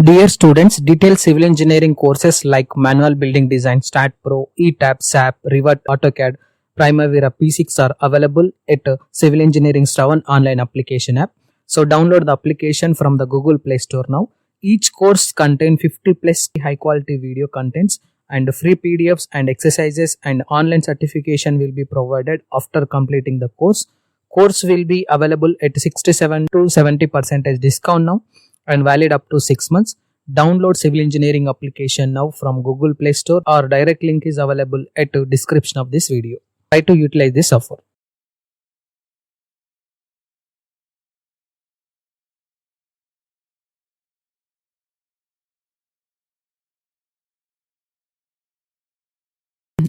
Dear students, detailed civil engineering courses like Manual Building Design, STAT Pro, ETABS, SAP, Revit, AutoCAD, Primavera, P6 are available at Civil Engineering Shravan online application app. So download the application from the Google Play Store now. Each course contains 50 plus high quality video contents and free PDFs and exercises, and online certification will be provided after completing the course. Course will be available at 67 to 70% discount now and valid up to 6 months. Download civil engineering application now from Google Play Store, or direct link is available at the description of this video. Try to utilize this offer.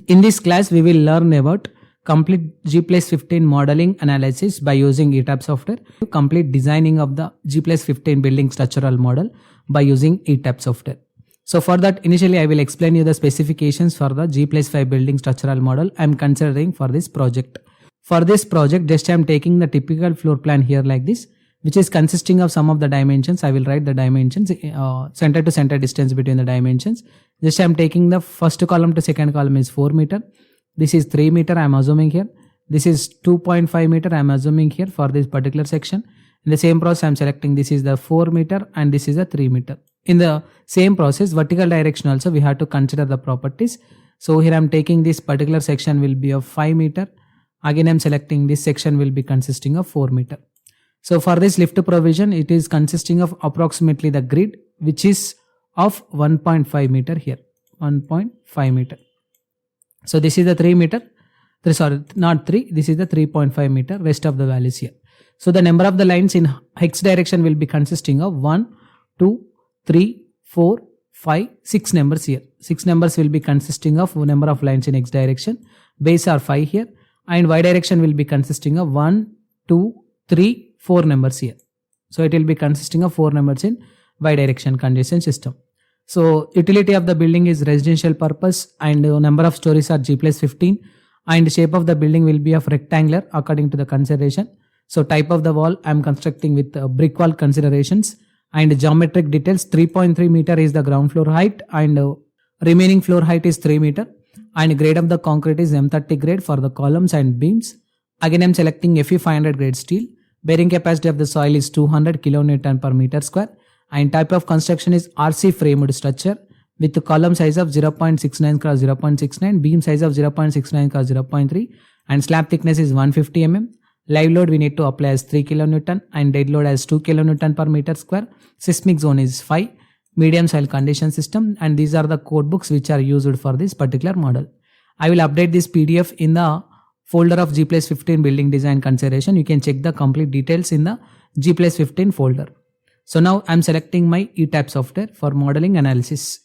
In this class, we will learn about complete G+15 modeling analysis by using ETABS software, complete designing of the G+15 building structural model by using ETABS software. So for that, initially I will explain you the specifications for the G+5 building structural model I am considering for this project. For this project, just I am taking the typical floor plan here like this, which is consisting of some of the dimensions. I will write the dimensions, center to center distance between the dimensions. Just I am taking the first column to second column is 4 meter. This is 3 meter I am assuming here. This is 2.5 meter I am assuming here for this particular section. In the same process, I am selecting this is the 4 meter and this is the 3 meter. In the same process, vertical direction also we have to consider the properties. So here I am taking this particular section will be of 5 meter. Again I am selecting this section will be consisting of 4 meter. So for this lift provision, it is consisting of approximately the grid which is of 1.5 meter here. 1.5 meter. So this is the 3 meter. Sorry, not 3. This is the 3.5 meter. Rest of the values here. So the number of the lines in x direction will be consisting of 1, 2, 3, 4, 5, 6 numbers here. 6 numbers will be consisting of number of lines in x direction. Base are 5 here. And y direction will be consisting of 1, 2, 3, 4 numbers here. So it will be consisting of 4 numbers in y direction condition system. So utility of the building is residential purpose, and number of stories are G+15, and shape of the building will be of rectangular according to the consideration. So type of the wall I am constructing with brick wall considerations, and geometric details 3.3 meter is the ground floor height, and remaining floor height is 3 meter, and grade of the concrete is M30 grade for the columns and beams. Again I am selecting Fe 500 grade steel. Bearing capacity of the soil is 200 kN per meter square. And type of construction is RC framed structure with the column size of 0.69 cross 0.69, beam size of 0.69 cross 0.3, and slab thickness is 150 mm. Live load we need to apply as 3 kN and dead load as 2 kN per meter square. Seismic zone is 5. Medium soil condition system, and these are the code books which are used for this particular model. I will update this PDF in the folder of G+15 building design consideration. You can check the complete details in the G+15 folder. So now I am selecting my ETABS software for modeling analysis.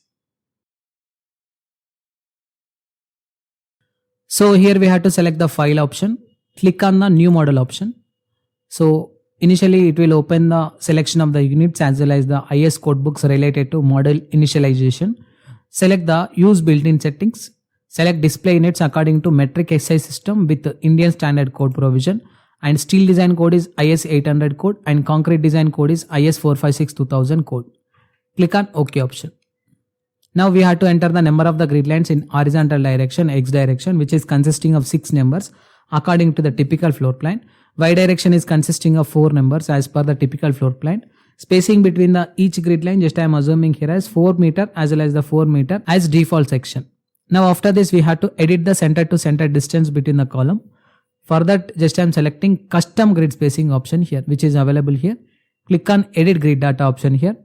So here we have to select the file option. Click on the new model option. So initially it will open the selection of the units as well as the IS codebooks related to model initialization. Select the use built-in settings. Select display units according to metric SI system with Indian standard code provision. And steel design code is IS 800 code, and concrete design code is IS 456-2000 code. Click on OK option. Now we have to enter the number of the grid lines in horizontal direction, X direction, which is consisting of 6 numbers according to the typical floor plan. Y direction is consisting of 4 numbers as per the typical floor plan. Spacing between the each grid line, just I am assuming here as 4 meter as well as the 4 meter as default section. Now after this we have to edit the center to center distance between the column. For that, just I am selecting custom grid spacing option here, which is available here. Click on edit grid data option here,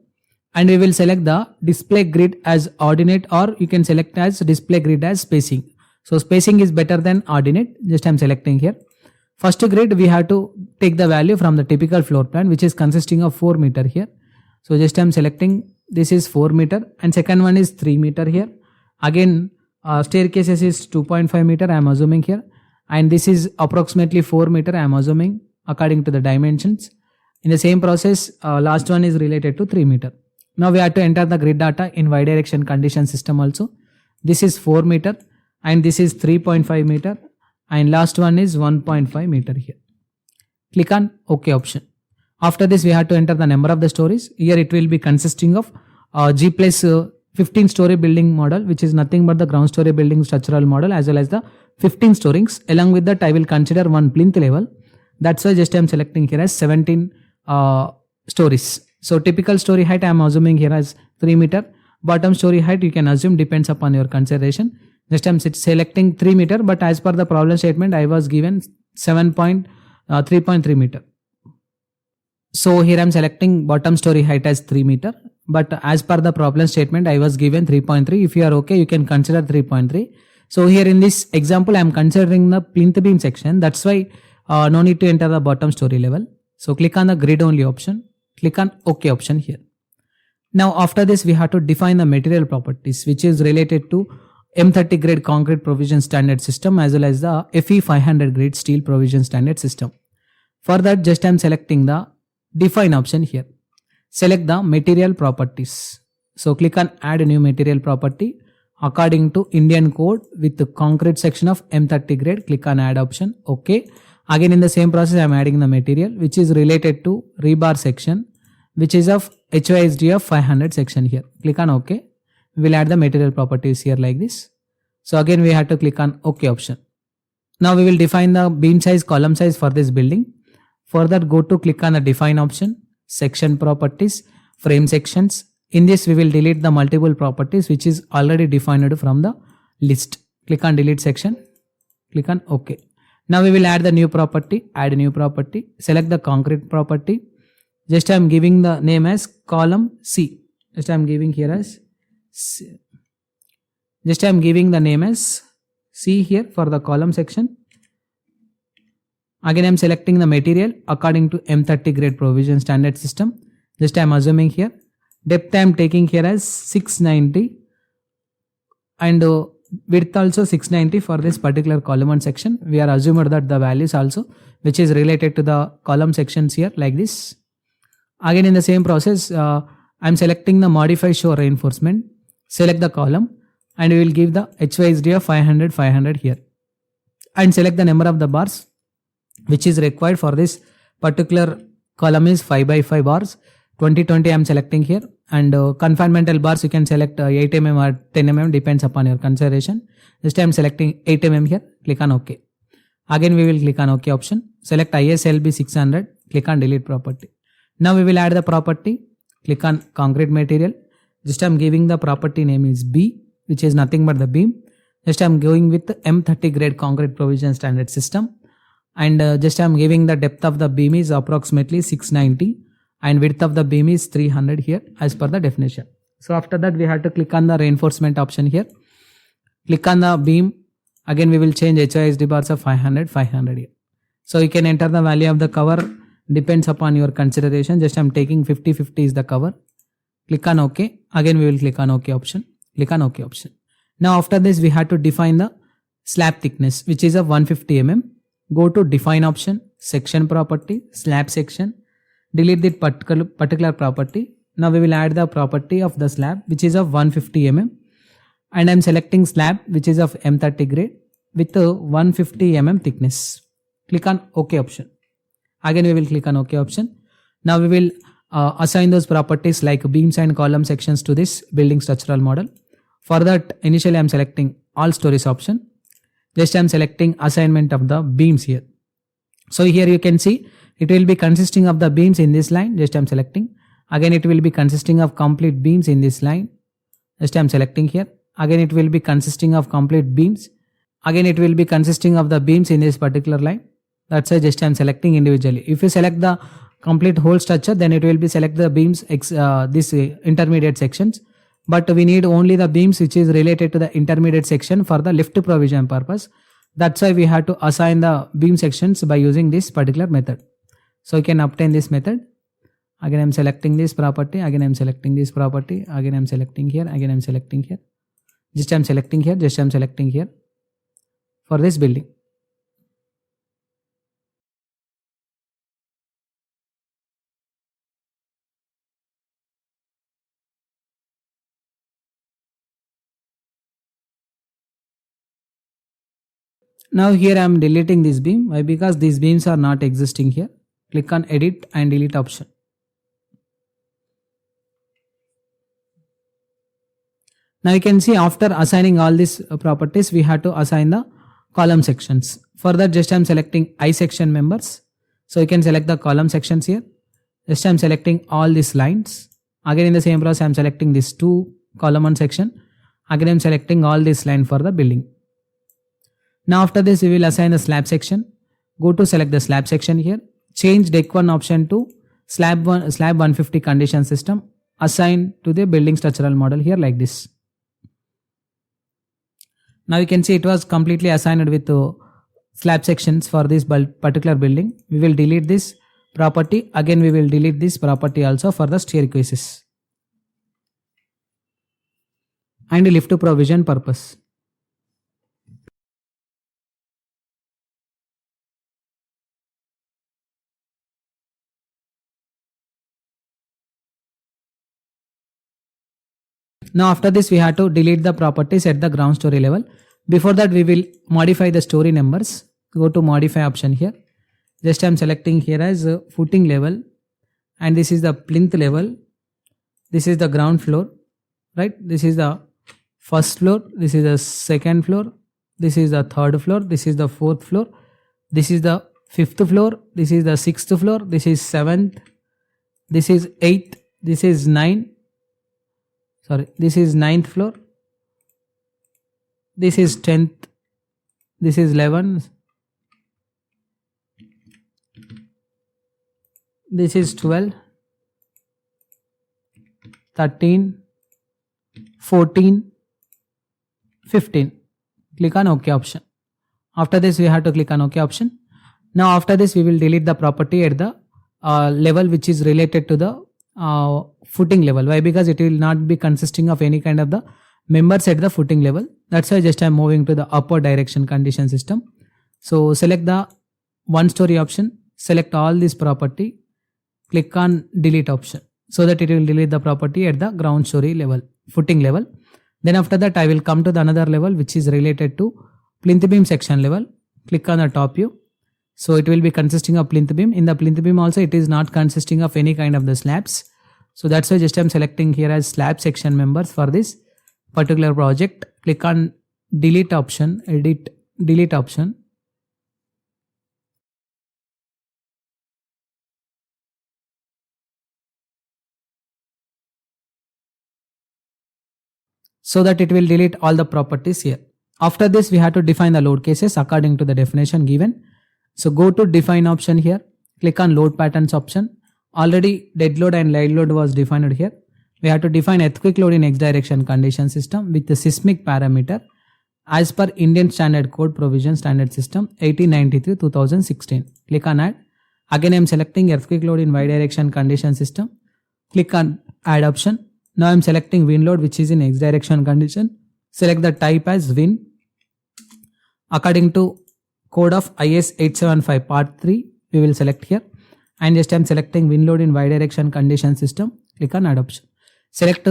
and we will select the display grid as ordinate, or you can select as display grid as spacing. So spacing is better than ordinate. Just I am selecting here. First grid we have to take the value from the typical floor plan, which is consisting of 4 meter here. So just I am selecting this is 4 meter, and second one is 3 meter here. Again staircases is 2.5 meter I am assuming here. And this is approximately 4 meter I am assuming according to the dimensions. In the same process, last one is related to 3 meter. Now we have to enter the grid data in y direction condition system also. This is 4 meter and this is 3.5 meter, and last one is 1.5 meter here. Click on OK option. After this we have to enter the number of the stories. Here it will be consisting of G plus 15 story building model, which is nothing but the ground story building structural model, as well as the 15 stories. Along with that, I will consider one plinth level. That's why just I am selecting here as 17 stories. So typical story height I am assuming here as 3 meter. Bottom story height you can assume depends upon your consideration. Just I am selecting 3 meter, but as per the problem statement I was given 3.3 meter. So here I am selecting bottom story height as 3 meter, but as per the problem statement I was given 3.3. If you are okay, you can consider 3.3. So here in this example I am considering the plinth beam section. That's why no need to enter the bottom story level. So click on the grid only option, click on OK option here. Now after this we have to define the material properties, which is related to M30 grade concrete provision standard system as well as the FE 500 grade steel provision standard system. For that, just I am selecting the define option here. Select the material properties. So click on add a new material property according to Indian code with the concrete section of M30 grade. Click on add option. OK. Again in the same process I am adding the material which is related to rebar section, which is of HYSD of 500 section here. Click on OK. We will add the material properties here like this. So again we have to click on OK option. Now we will define the beam size, column size for this building. For that, go to click on the define option, section properties, frame sections. In this we will delete the multiple properties which is already defined from the list. Click on delete section, click on OK. Now we will add the new property, add a new property, select the concrete property. Just I am giving the name as column C. Just I am giving here as C. Just I am giving the name as C here for the column section. Again I am selecting the material according to M30 grade provision standard system. Just I am assuming here. Depth I am taking here as 690 and width also 690 for this particular column and section. We are assumed that the values also which is related to the column sections here like this. Again in the same process I am selecting the modify show reinforcement. Select the column and we will give the HYSD of 500 here and select the number of the bars which is required for this particular column is 5 by 5 bars. 20 I am selecting here, and confinemental bars you can select 8 mm or 10 mm depends upon your consideration. This time I am selecting 8 mm here. Click on OK. Again we will click on OK option. Select ISLB 600. Click on delete property. Now we will add the property. Click on concrete material. Just I am giving the property name is B, which is nothing but the beam. Just I am going with the M30 grade concrete provision standard system. And just I am giving the depth of the beam is approximately 690 and width of the beam is 300 here as per the definition. So after that we have to click on the reinforcement option here. Click on the beam. Again we will change HISD bars of 500 here. So you can enter the value of the cover, depends upon your consideration. Just I am taking 50 is the cover. Click on OK. Again we will click on OK option. Click on OK option. Now after this we have to define the slab thickness, which is of 150 mm. Go to define option, section property, slab section. Delete that particular property. Now we will add the property of the slab which is of 150 mm, and I am selecting slab which is of M30 grade with 150 mm thickness. Click on OK option. Again we will click on OK option. Now we will assign those properties like beams and column sections to this building structural model. For that, initially I am selecting all stories option. Just I am selecting assignment of the beams here. So here you can see it will be consisting of the beams in this line. Just I am selecting. Again it will be consisting of complete beams in this line. Just I am selecting here. Again it will be consisting of complete beams. Again it will be consisting of the beams in this particular line. That's why just I am selecting individually. If you select the complete whole structure, then it will be select the beams this intermediate sections. But we need only the beams which is related to the intermediate section for the lift provision purpose. That's why we have to assign the beam sections by using this particular method. So you can obtain this method. Again I am selecting this property. Again I am selecting this property. Again I am selecting here. Again I am selecting here. Just I am selecting here. Just I am selecting here for this building. Now here I am deleting this beam. Why? Because these beams are not existing here. Click on edit and delete option. Now you can see after assigning all these properties, we have to assign the column sections. For that, just I'm selecting I section members. So you can select the column sections here. Just I'm selecting all these lines. Again in the same process, I'm selecting this 2 column 1 section. Again I'm selecting all this line for the building. Now after this, we will assign the slab section. Go to select the slab section here. Change deck 1 option to slab 150 condition system. Assign to the building structural model here like this. Now you can see it was completely assigned with slab sections for this particular building. We will delete this property. Again we will delete this property also for the staircases and lift provision purpose. Now after this, we have to delete the properties at the ground story level. Before that, we will modify the story numbers. Go to modify option here. Just I'm selecting here as footing level, and this is the plinth level. This is the ground floor, right? This is the first floor. This is the second floor. This is the third floor. This is the fourth floor. This is the fifth floor. This is the sixth floor. This is seventh. This is eighth. This is ninth. This is 9th floor. This is 10th. This is 11th. This is 12, 13, 14, 15. Click on OK option. After this, we have to click on OK option. Now after this, we will delete the property at the level which is related to the footing level. Why? Because it will not be consisting of any kind of the members at the footing level. That's why just I'm moving to the upper direction condition system. So select the 1 story option, select all this property, click on delete option so that it will delete the property at the ground story level, footing level. Then after that, I will come to the another level which is related to plinth beam section level. Click on the top view. So it will be consisting of plinth beam. In the plinth beam also, it is not consisting of any kind of the slabs. So that's why just I'm selecting here as slab section members for this particular project. Click on delete option, edit, delete option. So that it will delete all the properties here. After this, we have to define the load cases according to the definition given. So go to define option here, click on load patterns option. Already dead load and live load was defined here. We have to define earthquake load in X direction condition system with the seismic parameter as per Indian Standard Code Provision Standard System 1893-2016. Click on add. Again I am selecting earthquake load in Y direction condition system. Click on add option. Now I am selecting wind load which is in X direction condition. Select the type as wind. According to code of IS 875 part 3, we will select here. And just I am selecting wind load in Y direction condition system. Click on add option. Select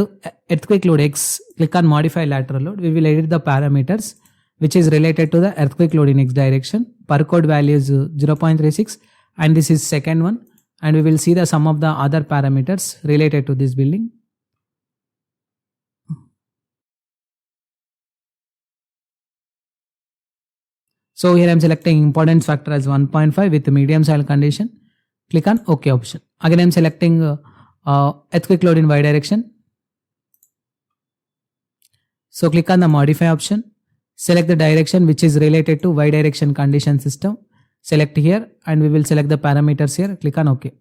earthquake load X. Click on modify lateral load. We will edit the parameters which is related to the earthquake load in X direction. Per code value is 0.36 and this is second one. And we will see the sum of the other parameters related to this building. So here I am selecting importance factor as 1.5 with medium soil condition. Click on OK option. Again I am selecting earthquake load in Y direction. So click on the modify option. Select the direction which is related to Y direction condition system. Select here and we will select the parameters here. Click on OK.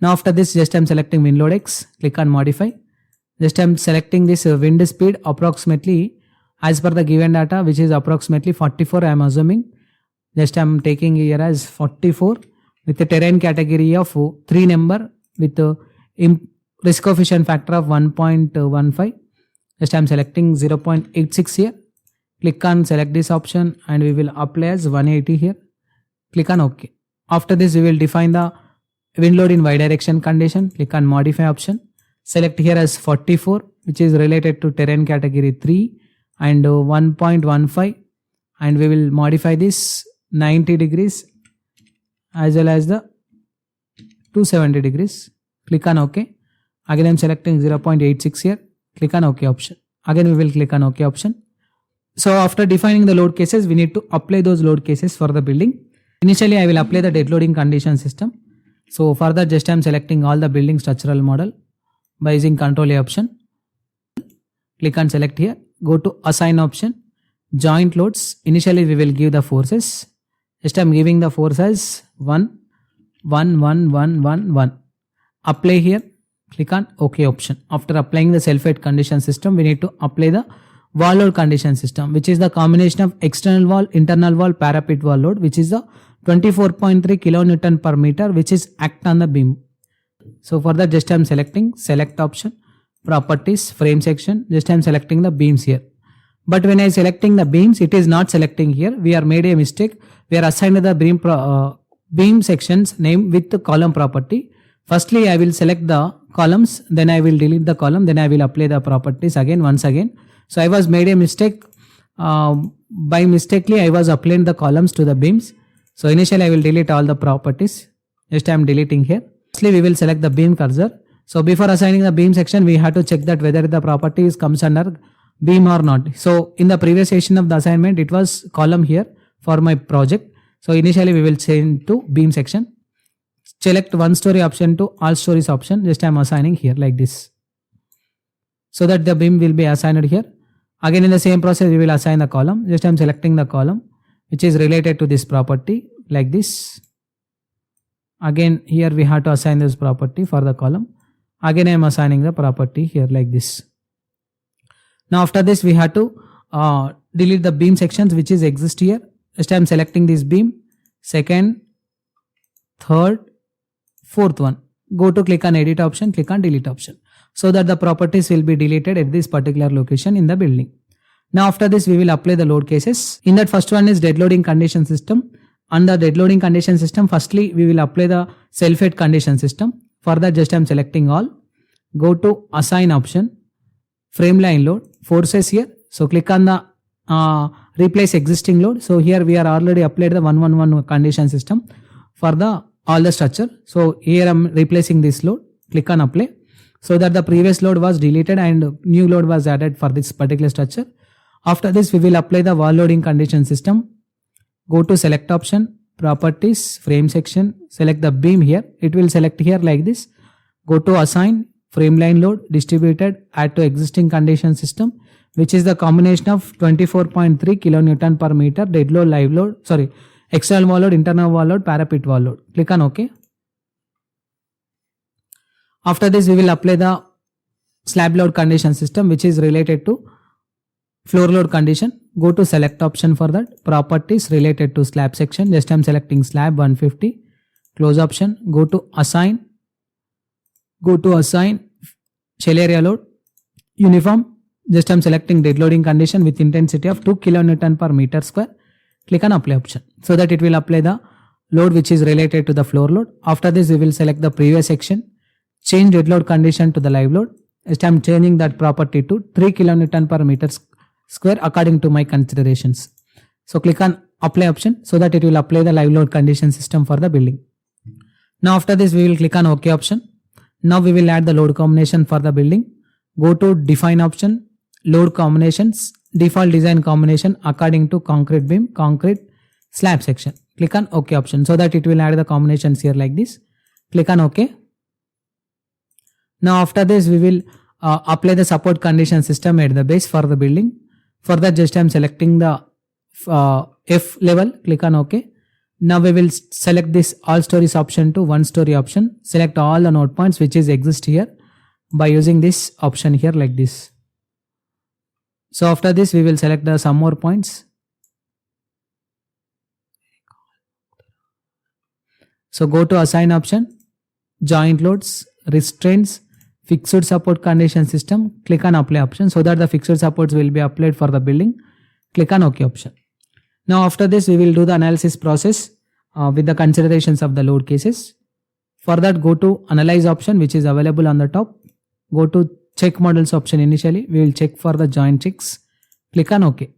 Now after this, just I am selecting wind load X. Click on modify. Just I am selecting this wind speed approximately as per the given data, which is approximately 44. I am assuming. Just I am taking here as 44 with the terrain category of 3 number with the risk coefficient factor of 1.15. Just I am selecting 0.86 here. Click on select this option and we will apply as 180 here. Click on OK. After this, we will define the wind load in Y direction condition. Click on modify option. Select here as 44 which is related to terrain category 3 and 1.15 and we will modify this 90 degrees as well as the 270 degrees. Click on OK. Again I'm selecting 0.86 here. Click on OK option. Again we will click on OK option. So after defining the load cases, we need to apply those load cases for the building. Initially I will apply the dead loading condition system. So for that just I am selecting all the building structural model by using Ctrl A option. Click on select here. Go to assign option. Joint loads. Initially we will give the forces. Just I am giving the forces 1, 1, 1, 1, 1, 1. Apply here. Click on OK option. After applying the self-weight condition system, we need to apply the wall load condition system, which is the combination of external wall, internal wall, parapet wall load, which is the 24.3 kilonewton per meter, which is act on the beam. So for that just I am selecting select option, properties, frame section. Just I am selecting the beams here. But when I selecting the beams, it is not selecting here. We are made a mistake. We are assigned the beam sections name with the column property. Firstly, I will select the columns, then I will delete the column, then I will apply the properties again once again. So I was made a mistake. By mistakenly I was applying the columns to the beams. So initially I will delete all the properties. Just I am deleting here. Firstly we will select the beam cursor. So before assigning the beam section, we have to check that whether the properties comes under beam or not. So in the previous session of the assignment, it was column here for my project. So initially we will change to beam section. Select one story option to all stories option. Just I am assigning here like this, so that the beam will be assigned here. Again in the same process we will assign the column. Just I am selecting the column which is related to this property like this. Again here we have to assign this property for the column. Again I am assigning the property here like this. Now after this we have to delete the beam sections which is exist here. Just I am selecting this beam, second, third, fourth one. Go to click on edit option, click on delete option, so that the properties will be deleted at this particular location in the building. Now after this we will apply the load cases. In that first one is dead loading condition system. Under dead loading condition system, firstly we will apply the self-weight condition system. For that just I am selecting all. Go to assign option, frame line load, forces here. So click on the replace existing load. So here we are already applied the 111 condition system for the all the structure. So here I am replacing this load. Click on apply, so that the previous load was deleted and new load was added for this particular structure. After this we will apply the wall loading condition system. Go to select option, properties, frame section, select the beam here. It will select here like this. Go to assign, frame line load, distributed, add to existing condition system, which is the combination of 24.3 kilonewton per meter, dead load, live load, external wall load, internal wall load, parapet wall load. Click on OK. After this we will apply the slab load condition system, which is related to floor load condition. Go to select option for that, properties, related to slab section. Just I am selecting slab 150, close option. Go to assign, shell area load, uniform. Just I am selecting dead loading condition with intensity of 2 kilonewton per meter square. Click on apply option, so that it will apply the load which is related to the floor load. After this we will select the previous section, change dead load condition to the live load. Just I am changing that property to 3 kilonewton per meter square according to my considerations. So click on apply option, so that it will apply the live load condition system for the building. Now after this we will click on OK option. Now we will add the load combination for the building. Go to define option, load combinations, default design combination according to concrete beam, concrete slab section. Click on OK option, so that it will add the combinations here like this. Click on OK. Now after this we will apply the support condition system at the base for the building. For that just I am selecting the F level. Click on OK. Now we will select this all stories option to one story option. Select all the node points which is exist here by using this option here like this. So after this we will select the some more points. So go to assign option, joint loads, restraints, fixed support condition system. Click on apply option, so that the fixed supports will be applied for the building. Click on OK option. Now after this we will do the analysis process with the considerations of the load cases. For that go to analyze option, which is available on the top. Go to check models option. Initially we will check for the joint checks. Click on OK.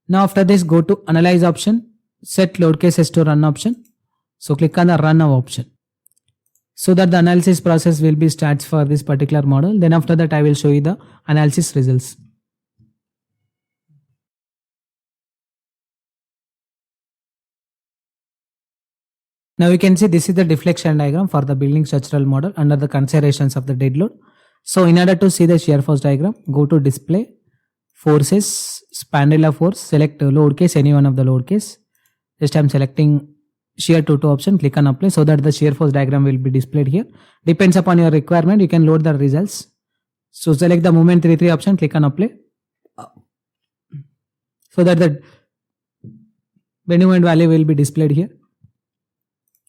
Now after this go to analyze option, set load cases to run option. So click on the run now option. So that the analysis process will be starts for this particular model. Then after that I will show you the analysis results. Now you can see this is the deflection diagram for the building structural model under the considerations of the dead load. So in order to see the shear force diagram, go to display, forces, spandrella force, select load case, any one of the load case. Just I am selecting shear to option, click on apply so that the shear force diagram will be displayed here. Depends upon your requirement, you can load the results. So select the moment 33 option, click on apply. So that the bending moment value will be displayed here.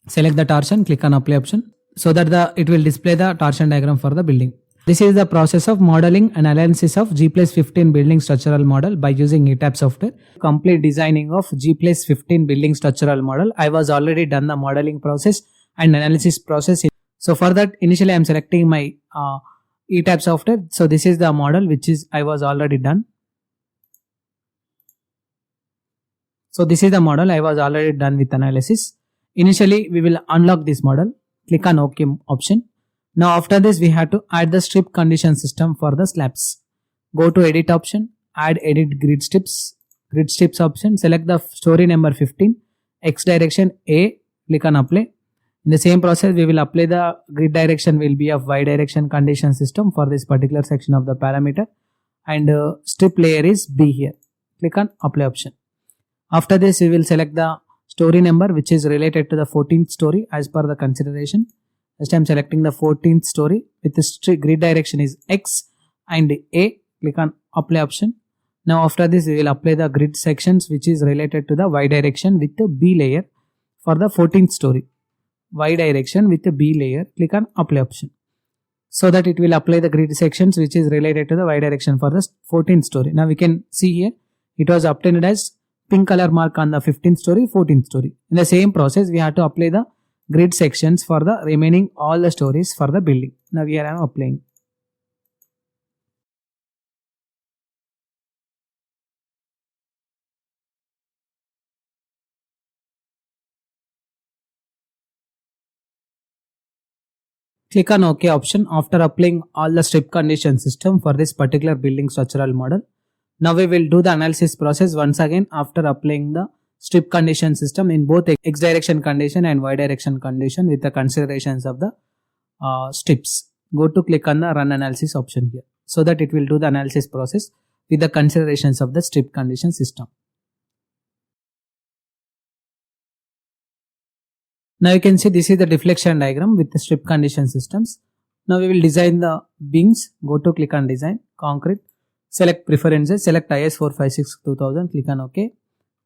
Select the torsion, click on apply option so that it will display the torsion diagram for the building. This is the process of modeling and analysis of G+15 building structural model by using ETABS software. Complete designing of G+15 building structural model. I was already done the modeling process and analysis process. So for that, initially I am selecting my ETABS software. So this is the model which is I was already done. So this is the model I was already done with analysis. Initially we will unlock this model. Click on OK option. Now after this we have to add the strip condition system for the slabs. Go to edit option, add edit grid strips option, select the story number 15, X direction A, click on apply. In the same process we will apply the grid direction will be of Y direction condition system for this particular section of the parameter, and strip layer is B here. Click on apply option. After this we will select the story number which is related to the 14th story as per the consideration. First I am selecting the 14th story with the grid direction is X and A. Click on apply option. Now after this we will apply the grid sections which is related to the Y direction with the B layer for the 14th story. Y direction with the B layer. Click on apply option. So that it will apply the grid sections which is related to the Y direction for the 14th story. Now we can see here it was obtained as pink color mark on the 15th story, 14th story. In the same process we have to apply the grid sections for the remaining all the stories for the building. Now here I am applying. Click on OK option after applying all the strip condition system for this particular building structural model. Now we will do the analysis process once again after applying the strip condition system in both X direction condition and Y direction condition with the considerations of the strips. Go to click on the run analysis option here so that it will do the analysis process with the considerations of the strip condition system. Now you can see this is the deflection diagram with the strip condition systems. Now we will design the beams. Go to click on design, concrete, select preferences, select IS 456-2000, click on OK.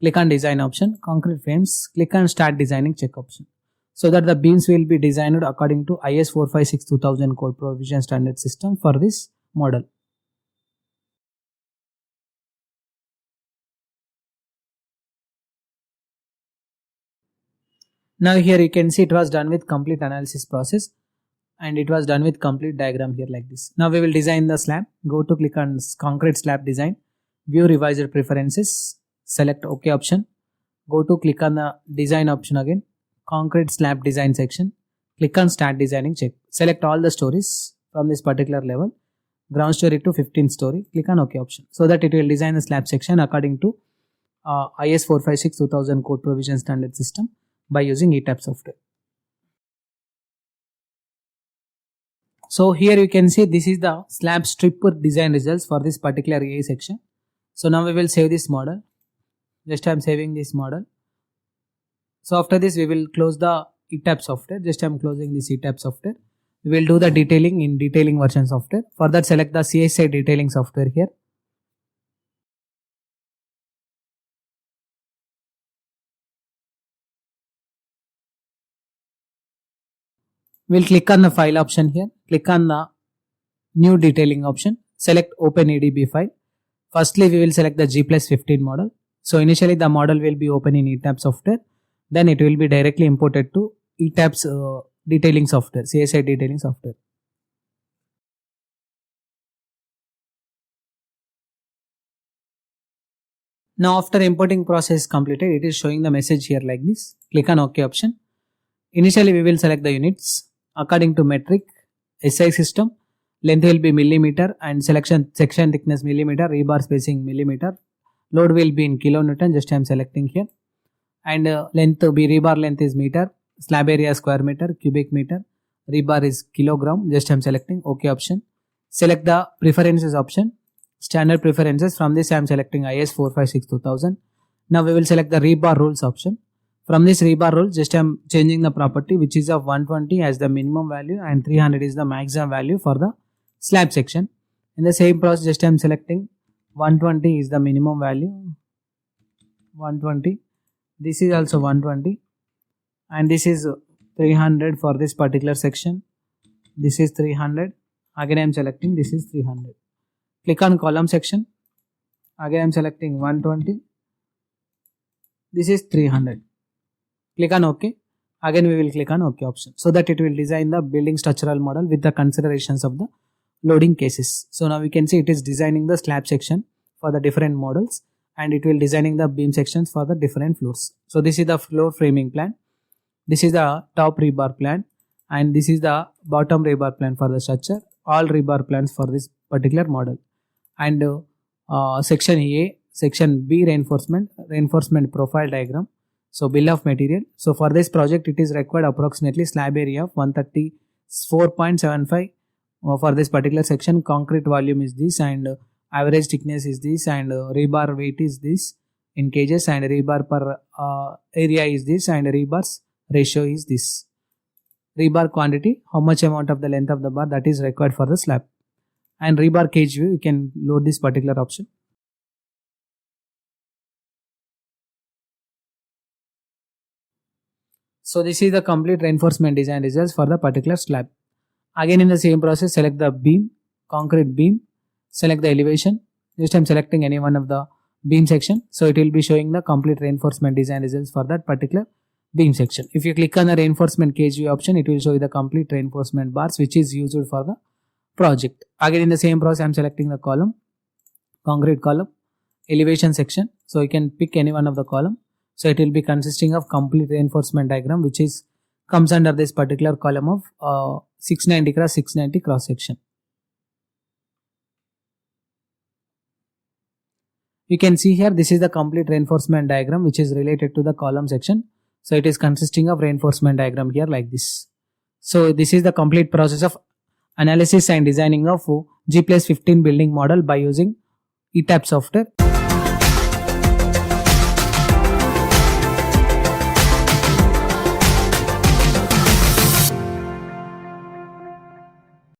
Click on design option, concrete frames, click on start designing check option. So that the beams will be designed according to IS 456-2000 code provision standard system for this model. Now here you can see it was done with complete analysis process and it was done with complete diagram here like this. Now we will design the slab. Go to click on concrete slab design, view revised preferences, select OK option. Go to click on the design option again, concrete slab design section, click on start designing check. Select all the stories from this particular level, ground story to 15th story, click on OK option so that it will design the slab section according to IS 456-2000 code provision standard system by using ETABS software. So here you can see this is the slab strip design results for this particular A section. So now we will save this model. Just I am saving this model. So after this we will close the ETABS software. Just I am closing this ETABS software. We will do the detailing in detailing version software. For that select the CSI detailing software here. We'll click on the file option here. Click on the new detailing option. Select open EDB file. Firstly we will select the G+15 model. So initially the model will be open in ETABS software. Then it will be directly imported to ETABS detailing software, CSI detailing software. Now after importing process completed, it is showing the message here like this. Click on OK option. Initially we will select the units according to metric, SI system, length will be millimeter and section thickness millimeter, rebar spacing millimeter, load will be in kilonewton, just I am selecting here, and length will be rebar length is meter, slab area square meter, cubic meter, rebar is kilogram, just I am selecting OK option. Select the preferences option, standard preferences. From this I am selecting IS 456 2000. Now we will select the rebar rules option. From this rebar rule, just I am changing the property which is of 120 as the minimum value and 300 is the maximum value for the slab section. In the same process, just I am selecting 120 is the minimum value, 120. This is also 120 and this is 300 for this particular section. This is 300. Again I am selecting this is 300. Click on column section. Again I am selecting 120. This is 300. Click on OK. Again we will click on OK option so that it will design the building structural model with the considerations of the loading cases. So now we can see it is designing the slab section for the different models and it will designing the beam sections for the different floors. So this is the floor framing plan. This is the top rebar plan and this is the bottom rebar plan for the structure. All rebar plans for this particular model. And section A, section B reinforcement profile diagram. So bill of material. So for this project it is required approximately slab area of 134.75 for this particular section. Concrete volume is this and average thickness is this and rebar weight is this in kgs and rebar per area is this and rebar's ratio is this. Rebar quantity, how much amount of the length of the bar that is required for the slab, and rebar cage view, you can load this particular option. So this is the complete reinforcement design results for the particular slab. Again in the same process, select the beam, concrete beam, select the elevation. Just I am selecting any one of the beam section. So it will be showing the complete reinforcement design results for that particular beam section. If you click on the reinforcement cage view option, it will show you the complete reinforcement bars which is used for the project. Again in the same process, I am selecting the column, concrete column, elevation section. So you can pick any one of the column. So it will be consisting of complete reinforcement diagram which is comes under this particular column of 690 cross 690 cross section. You can see here this is the complete reinforcement diagram which is related to the column section. So it is consisting of reinforcement diagram here like this. So this is the complete process of analysis and designing of G+15 building model by using ETABS software.